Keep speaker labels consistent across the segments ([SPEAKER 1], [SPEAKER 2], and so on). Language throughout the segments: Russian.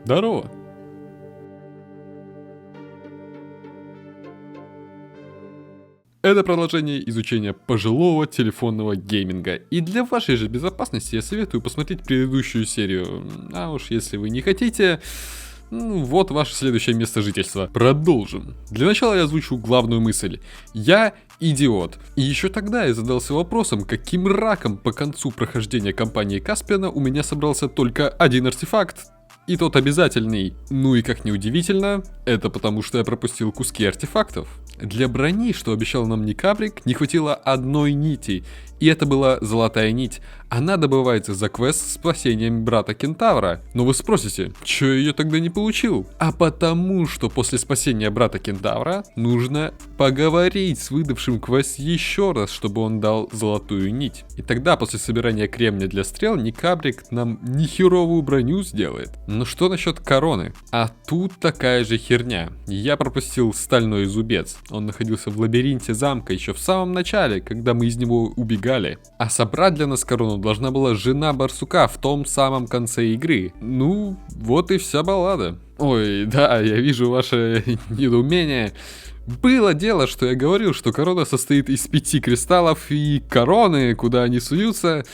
[SPEAKER 1] Здорово. Это продолжение изучения пожилого телефонного гейминга. И для вашей же безопасности я советую посмотреть предыдущую серию. А уж если вы не хотите, вот ваше следующее место жительства. Продолжим. Для начала я озвучу главную мысль. Я идиот. И еще тогда я задался вопросом, каким раком по концу прохождения кампании Каспиана у меня собрался только один артефакт. И тот обязательный. Ну и как неудивительно, это потому что я пропустил куски артефактов. Для брони, что обещал нам Никабрик, не хватило одной нити. И это была золотая нить. Она добывается за квест с спасением брата Кентавра. Но вы спросите, чё я ее тогда не получил? А потому что после спасения брата Кентавра нужно поговорить с выдавшим квест еще раз, чтобы он дал золотую нить. И тогда после собирания кремня для стрел Никабрик нам нехеровую броню сделает. Но что насчет короны? А тут такая же херня. Я пропустил стальной зубец. Он находился в лабиринте замка еще в самом начале, когда мы из него убегали. А собрать для нас корону должна была жена барсука в том самом конце игры. Ну, вот и вся баллада. Ой, да, я вижу ваше недоумение. Было дело, что я говорил, что корона состоит из 5 кристаллов, и короны, куда они суются...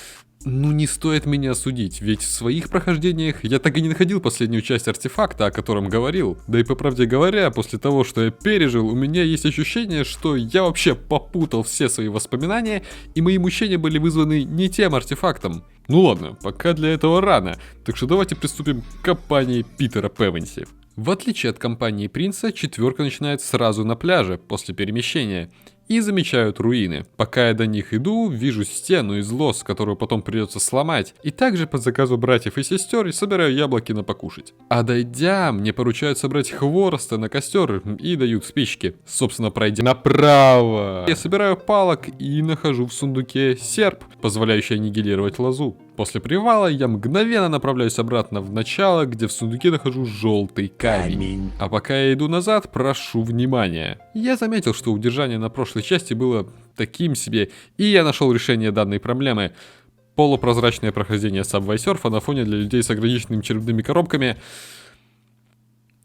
[SPEAKER 1] Ну, не стоит меня судить, ведь в своих прохождениях я так и не находил последнюю часть артефакта, о котором говорил. Да и по правде говоря, после того, что я пережил, у меня есть ощущение, что я вообще попутал все свои воспоминания, и мои мучения были вызваны не тем артефактом. Ну ладно, пока для этого рано, так что давайте приступим к кампании Питера Певенси. В отличие от кампании Принца, четверка начинает сразу на пляже, после перемещения. И замечают руины. Пока я до них иду, вижу стену из лоз, которую потом придется сломать. И также по заказу братьев и сестер собираю яблоки на покушать. А дойдя, мне поручают собрать хвороста на костер и дают спички. Собственно, пройдя направо, я собираю палок и нахожу в сундуке серп, позволяющий аннигилировать лозу. После привала я мгновенно направляюсь обратно в начало, где в сундуке нахожу желтый камень. А пока я иду назад, прошу внимания. Я заметил, что удержание на прошлой части было таким себе, и я нашел решение данной проблемы. Полупрозрачное прохождение Subway Surf на фоне для людей с ограниченными черепными коробками.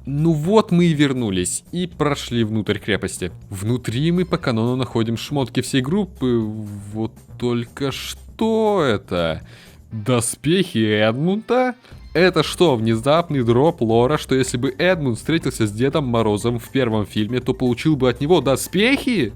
[SPEAKER 1] Ну вот мы и вернулись, и прошли внутрь крепости. Внутри мы по канону находим шмотки всей группы, вот только что это... Доспехи Эдмунда? Это что, внезапный дроп лора, что если бы Эдмунд встретился с Дедом Морозом в первом фильме, то получил бы от него доспехи?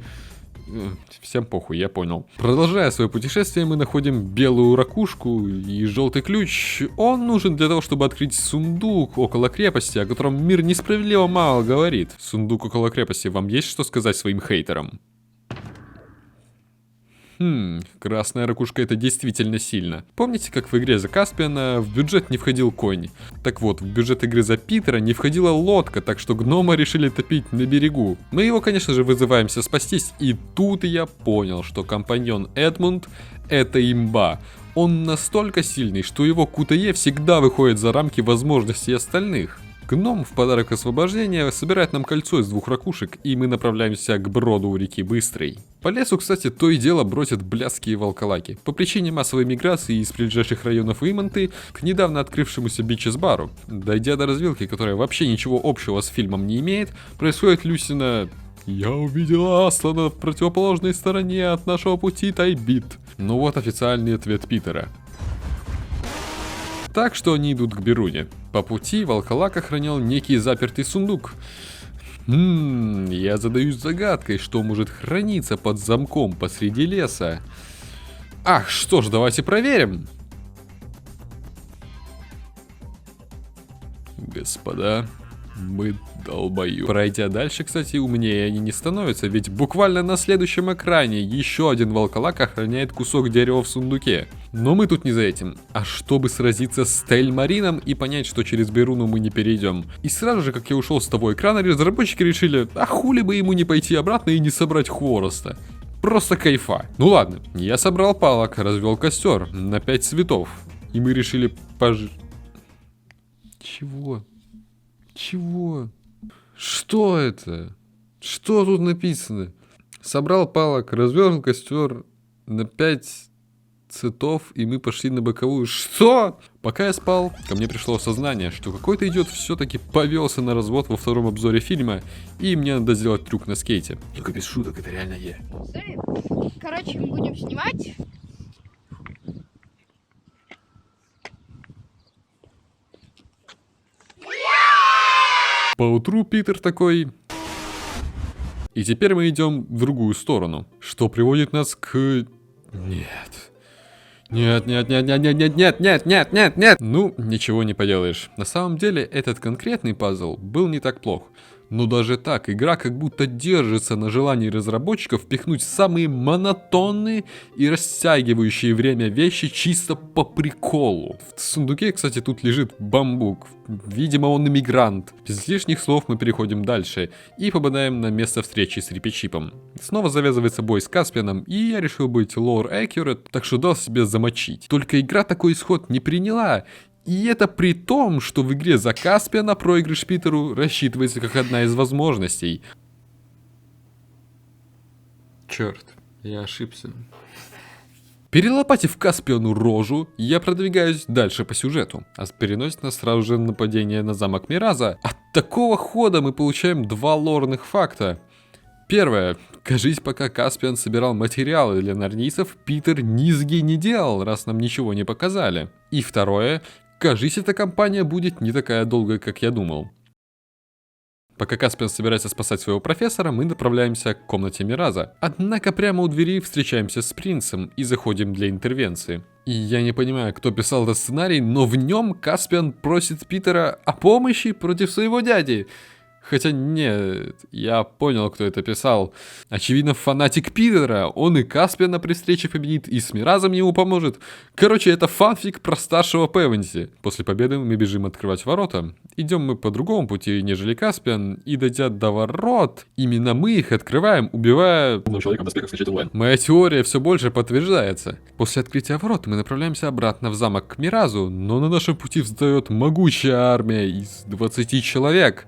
[SPEAKER 1] Всем похуй, я понял. Продолжая свое путешествие, мы находим белую ракушку и желтый ключ. Он нужен для того, чтобы открыть сундук около крепости, о котором мир несправедливо мало говорит. Сундук около крепости, вам есть что сказать своим хейтерам? Красная ракушка — это действительно сильно. Помните, как в игре за Каспиана в бюджет не входил конь? Так вот, в бюджет игры за Питера не входила лодка, так что гнома решили топить на берегу. Мы его, конечно же, вызываемся спастись, и тут я понял, что компаньон Эдмунд — это имба. Он настолько сильный, что его КТЕ всегда выходит за рамки возможностей остальных. Гном в подарок освобождения собирает нам кольцо из 2 ракушек, и мы направляемся к броду у реки Быстрой. По лесу, кстати, то и дело бродят блядские волколаки. По причине массовой миграции из ближайших районов Иманты к недавно открывшемуся Бичес-бару. Дойдя до развилки, которая вообще ничего общего с фильмом не имеет, происходит Люсина... «Я увидела Аслана в противоположной стороне от нашего пути, Тайбит». Ну вот официальный ответ Питера. Так что они идут к Беруне. По пути волколак охранял некий запертый сундук. Я задаюсь загадкой, что может храниться под замком посреди леса. Ах, что ж, давайте проверим. Господа, мы долбою. Пройдя дальше, кстати, умнее они не становятся, ведь буквально на следующем экране еще один волколак охраняет кусок дерева в сундуке. Но мы тут не за этим, а чтобы сразиться с Тельмарином и понять, что через Беруну мы не перейдем. И сразу же, как я ушел с того экрана, разработчики решили, а хули бы ему не пойти обратно и не собрать хвороста. Просто кайфа. Ну ладно, я собрал палок, развел костер на 5 цветов. И мы решили Чего? Чего? Что это? Что тут написано? Собрал палок, развел костер на 5 цветов, и мы пошли на боковую. Что? Пока я спал, ко мне пришло осознание, что какой-то идиот все-таки повелся на развод во втором обзоре фильма, и мне надо сделать трюк на скейте. Только без шуток, это реально я.
[SPEAKER 2] Короче, мы будем снимать.
[SPEAKER 1] Поутру Питер такой... И теперь мы идем в другую сторону, что приводит нас к... Нет. Нет, нет, нет, нет, нет, нет, нет, нет, нет, нет, нет. Ну, ничего не поделаешь. На самом деле, этот конкретный пазл был не так плох. Но даже так, игра как будто держится на желании разработчиков впихнуть самые монотонные и растягивающие время вещи чисто по приколу. В сундуке, кстати, тут лежит бамбук. Видимо, он иммигрант. Без лишних слов мы переходим дальше и попадаем на место встречи с Рипичипом. Снова завязывается бой с Каспианом, и я решил быть lore accurate, так что дал себе замочить. Только игра такой исход не приняла. И это при том, что в игре за Каспиана проигрыш Питеру рассчитывается как одна из возможностей. Черт, я ошибся. Перелопатив Каспиану рожу, я продвигаюсь дальше по сюжету, а переносит нас сразу же нападение на замок Мираза. От такого хода мы получаем два лорных факта. Первое. Кажись, пока Каспиан собирал материалы для нарнийцев, Питер низги не делал, раз нам ничего не показали. И второе. Кажись, эта кампания будет не такая долгая, как я думал. Пока Каспиан собирается спасать своего профессора, мы направляемся к комнате Мираза. Однако прямо у двери встречаемся с принцем и заходим для интервенции. И я не понимаю, кто писал этот сценарий, но в нем Каспиан просит Питера о помощи против своего дяди. Хотя нет, я понял, кто это писал. Очевидно, фанатик Питера. Он и Каспиана при встрече победит, и с Миразом ему поможет. Короче, это фанфик про старшего Певенси. После победы мы бежим открывать ворота. Идем мы по другому пути, нежели Каспиан. И дойдя до ворот, именно мы их открываем, убивая... человека в доспехах скачать онлайн. Моя теория все больше подтверждается. После открытия ворот мы направляемся обратно в замок к Миразу, но на нашем пути встает могучая армия из 20 человек.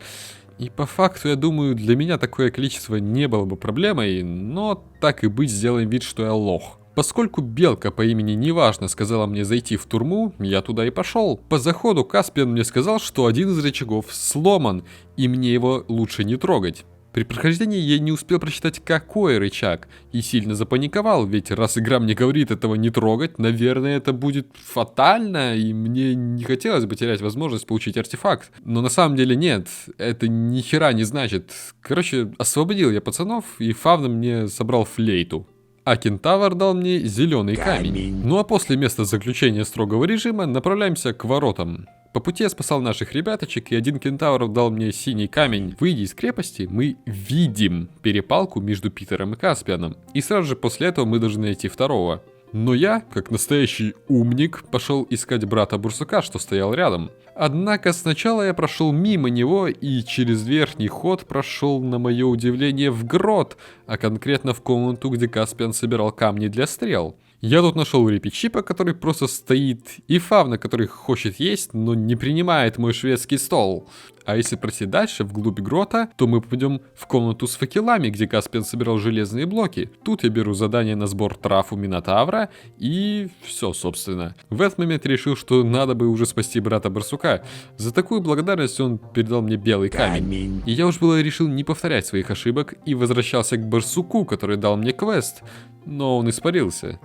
[SPEAKER 1] И по факту, я думаю, для меня такое количество не было бы проблемой, но так и быть, сделаем вид, что я лох. Поскольку белка по имени Неважно сказала мне зайти в турму, я туда и пошел. По заходу Каспиан мне сказал, что один из рычагов сломан, и мне его лучше не трогать. При прохождении я не успел прочитать, какой рычаг, и сильно запаниковал, ведь раз игра мне говорит этого не трогать, наверное, это будет фатально, и мне не хотелось бы терять возможность получить артефакт. Но на самом деле нет, это ни хера не значит. Короче, освободил я пацанов, и Фавна мне собрал флейту. А кентавр дал мне зеленый камень. Ну а после места заключения строгого режима направляемся к воротам. По пути я спасал наших ребяточек, и один кентавр дал мне синий камень. Выйдя из крепости, мы видим перепалку между Питером и Каспианом. И сразу же после этого мы должны найти второго. Но я, как настоящий умник, пошел искать брата Бурсука, что стоял рядом. Однако сначала я прошел мимо него и через верхний ход прошел, на мое удивление, в грот, а конкретно в комнату, где Каспиан собирал камни для стрел. Я тут нашел Рипичипа, который просто стоит, и Фавна, который хочет есть, но не принимает мой шведский стол. А если пройти дальше, вглубь грота, то мы попадем в комнату с факелами, где Каспиан собирал железные блоки. Тут я беру задание на сбор трав у Минотавра, и все, собственно. В этот момент решил, что надо бы уже спасти брата Барсука. За такую благодарность он передал мне белый камень. И я уж было решил не повторять своих ошибок, и возвращался к Барсуку, который дал мне квест. Но он испарился.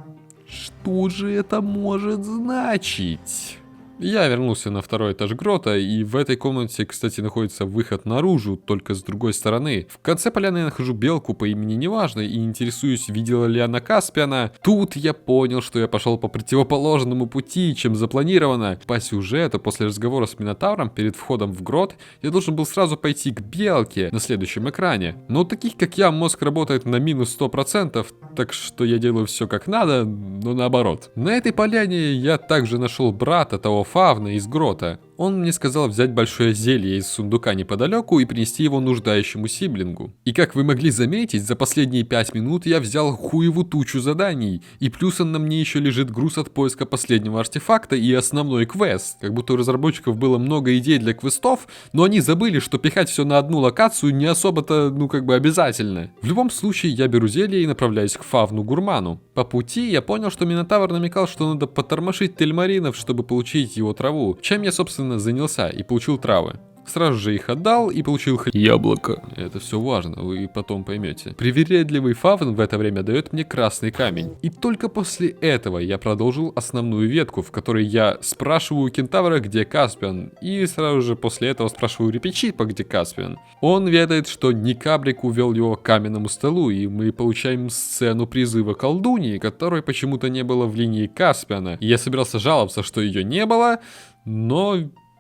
[SPEAKER 1] Что же это может значить? Я вернулся на второй этаж грота, и в этой комнате, кстати, находится выход наружу, только с другой стороны. В конце поляны я нахожу белку по имени Неважно и интересуюсь, видела ли она Каспиана. Тут я понял, что я пошел по противоположному пути, чем запланировано. По сюжету, после разговора с Минотавром перед входом в грот, я должен был сразу пойти к белке на следующем экране. Но у таких, как я, мозг работает на минус 100%, так что я делаю все как надо, но наоборот. На этой поляне я также нашел брата того Фавна из грота. он мне сказал взять большое зелье из сундука неподалеку и принести его нуждающему сиблингу. И как вы могли заметить, за последние 5 минут я взял хуеву тучу заданий, и плюсом на мне еще лежит груз от поиска последнего артефакта и основной квест. Как будто у разработчиков было много идей для квестов, но они забыли, что пихать все на одну локацию не особо-то, обязательно. В любом случае, я беру зелье и направляюсь к Фавну Гурману. По пути я понял, что Минотавр намекал, что надо потормошить тельмаринов, чтобы получить его траву, чем я, собственно, занялся и получил травы. Сразу же их отдал и получил яблоко. Это все важно, вы потом поймете. Привередливый Фавн в это время дает мне красный камень. И только после этого я продолжил основную ветку, в которой я спрашиваю у кентавра, где Каспиан. И сразу же после этого спрашиваю Репечипа, где Каспиан. Он ведает, что Никабрик увел его к каменному столу, и мы получаем сцену призыва колдуньи, которой почему-то не было в линии Каспиана. И я собирался жаловаться, что ее не было, но...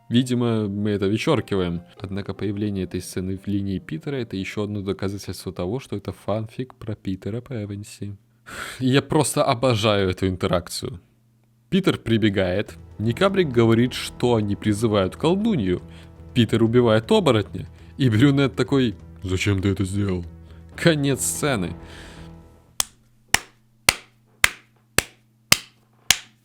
[SPEAKER 1] видимо, мы это вычеркиваем. Однако появление этой сцены в линии Питера — это еще одно доказательство того, что это фанфик про Питера Певенси. Я просто обожаю эту интеракцию. Питер прибегает, Никабрик говорит, что они призывают колдунью, Питер убивает оборотня, и Брюнет такой: «Зачем ты это сделал?» Конец сцены.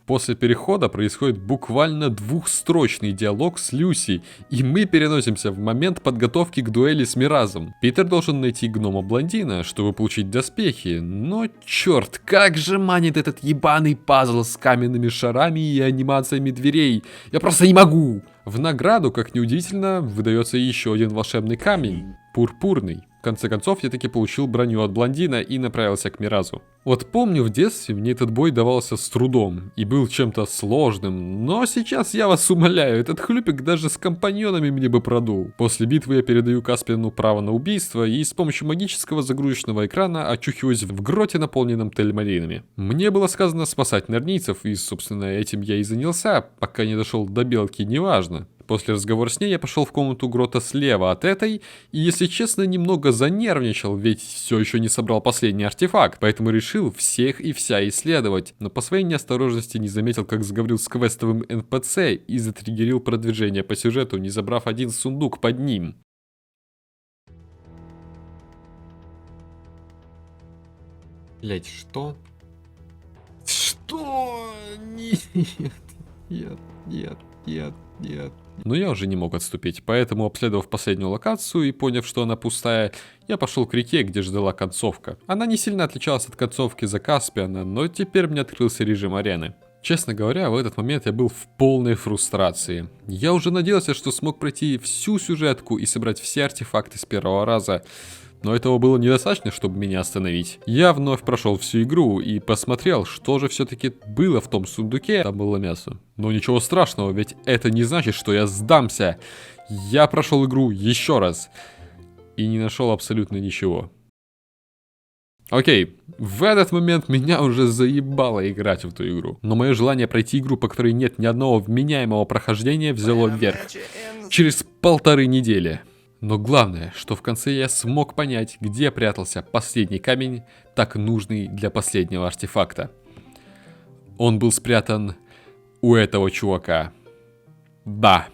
[SPEAKER 1] После перехода происходит буквально двухстрочный диалог с Люси, и мы переносимся в момент подготовки к дуэли с Миразом. Питер должен найти гнома-блондина, чтобы получить доспехи, но черт, как же манит этот ебаный пазл с каменными шарами и анимациями дверей. Я просто не могу! В награду, как неудивительно, выдается еще один волшебный камень, пурпурный. В конце концов, я таки получил броню от блондина и направился к Миразу. Вот помню, в детстве мне этот бой давался с трудом и был чем-то сложным, но сейчас я вас умоляю, этот хлюпик даже с компаньонами мне бы продул. После битвы я передаю Каспиану право на убийство и с помощью магического загрузочного экрана очухиваюсь в гроте, наполненном тельмаринами. Мне было сказано спасать норнийцев, и, собственно, этим я и занялся, пока не дошел до белки, неважно. После разговора с ней я пошел в комнату грота слева от этой, и, если честно, немного занервничал, ведь все еще не собрал последний артефакт, поэтому решил всех и вся исследовать, но по своей неосторожности не заметил, как заговорил с квестовым НПЦ и затриггерил продвижение по сюжету, не забрав один сундук под ним. Блять, что? Что? Нет. Но я уже не мог отступить, поэтому, обследовав последнюю локацию и поняв, что она пустая, я пошел к реке, где ждала концовка. Она не сильно отличалась от концовки за Каспиана, но теперь мне открылся режим арены. Честно говоря, в этот момент я был в полной фрустрации. Я уже надеялся, что смог пройти всю сюжетку и собрать все артефакты с первого раза. Но этого было недостаточно, чтобы меня остановить. Я вновь прошел всю игру и посмотрел, что же все-таки было в том сундуке. Там было мясо. Но ничего страшного, ведь это не значит, что я сдамся. Я прошел игру еще раз и не нашел абсолютно ничего. Окей, в этот момент меня уже заебало играть в эту игру. Но мое желание пройти игру, по которой нет ни одного вменяемого прохождения, взяло вверх. Через 1,5 недели. Но главное, что в конце я смог понять, где прятался последний камень, так нужный для последнего артефакта. Он был спрятан у этого чувака. Да,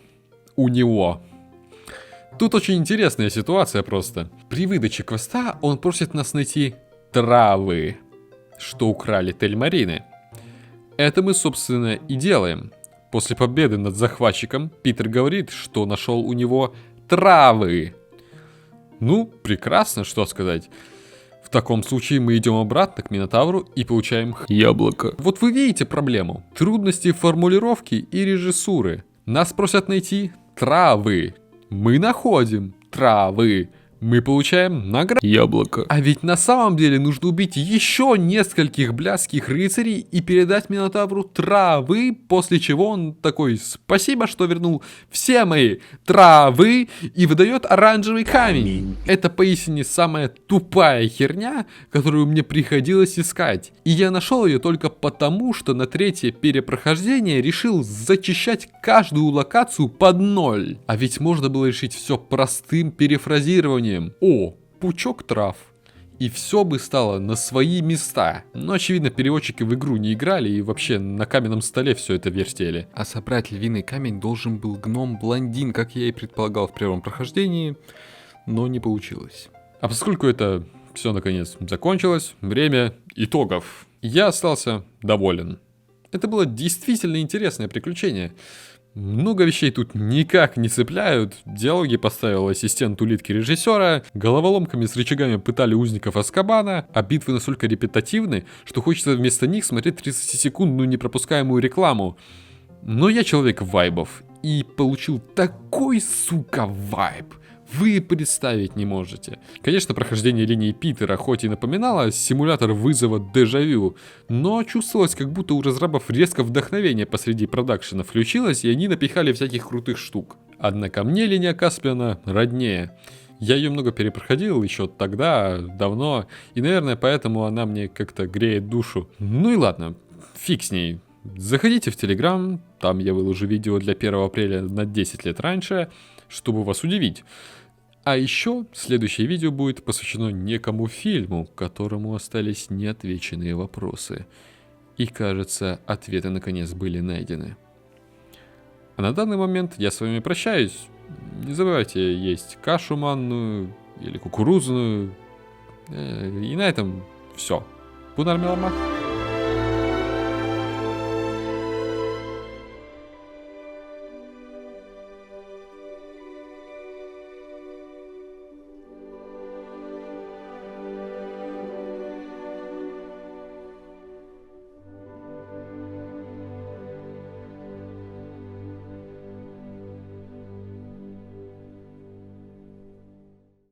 [SPEAKER 1] у него. Тут очень интересная ситуация просто. При выдаче квеста он просит нас найти травы, что украли тельмарины. Это мы, собственно, и делаем. После победы над захватчиком Питер говорит, что нашел у него травы. Ну, прекрасно, что сказать. В таком случае мы идем обратно к Минотавру и получаем яблоко. Вот вы видите проблему. Трудности формулировки и режиссуры. Нас просят найти травы. Мы находим травы. Мы получаем награду. Яблоко. А ведь на самом деле нужно убить еще нескольких блядских рыцарей и передать Минотавру травы, после чего он такой: спасибо, что вернул все мои травы, и выдает оранжевый камень. Это поистине самая тупая херня, которую мне приходилось искать. И я нашел ее только потому, что на 3-е перепрохождение решил зачищать каждую локацию под 0. А ведь можно было решить все простым перефразированием. О, пучок трав. и все бы стало на свои места. Но, очевидно, переводчики в игру не играли и вообще на каменном столе все это вертели. А собрать львиный камень должен был гном-блондин, как я и предполагал в первом прохождении, но не получилось. А поскольку это все наконец закончилось, время итогов. Я остался доволен. Это было действительно интересное приключение. Много вещей тут никак не цепляют. Диалоги поставил ассистент улитки режиссера, головоломками с рычагами пытали узников Азкабана, а битвы настолько репетативны, что хочется вместо них смотреть 30-секундную непропускаемую рекламу. Но я человек вайбов и получил такой, сука, вайб. Вы представить не можете. Конечно, прохождение линии Питера хоть и напоминало симулятор вызова дежавю, но чувствовалось, как будто у разрабов резко вдохновение посреди продакшена включилось, и они напихали всяких крутых штук. Однако мне линия Каспиана роднее. Я ее много перепроходил еще тогда, давно, и, наверное, поэтому она мне как-то греет душу. Ну и ладно, фиг с ней. Заходите в Telegram, там я выложу видео для 1 апреля на 10 лет раньше, чтобы вас удивить. А еще следующее видео будет посвящено некому фильму, которому остались неотвеченные вопросы. И кажется, ответы наконец были найдены. А на данный момент я с вами прощаюсь. Не забывайте есть кашу манную или кукурузную. И на этом все. Пунармелама.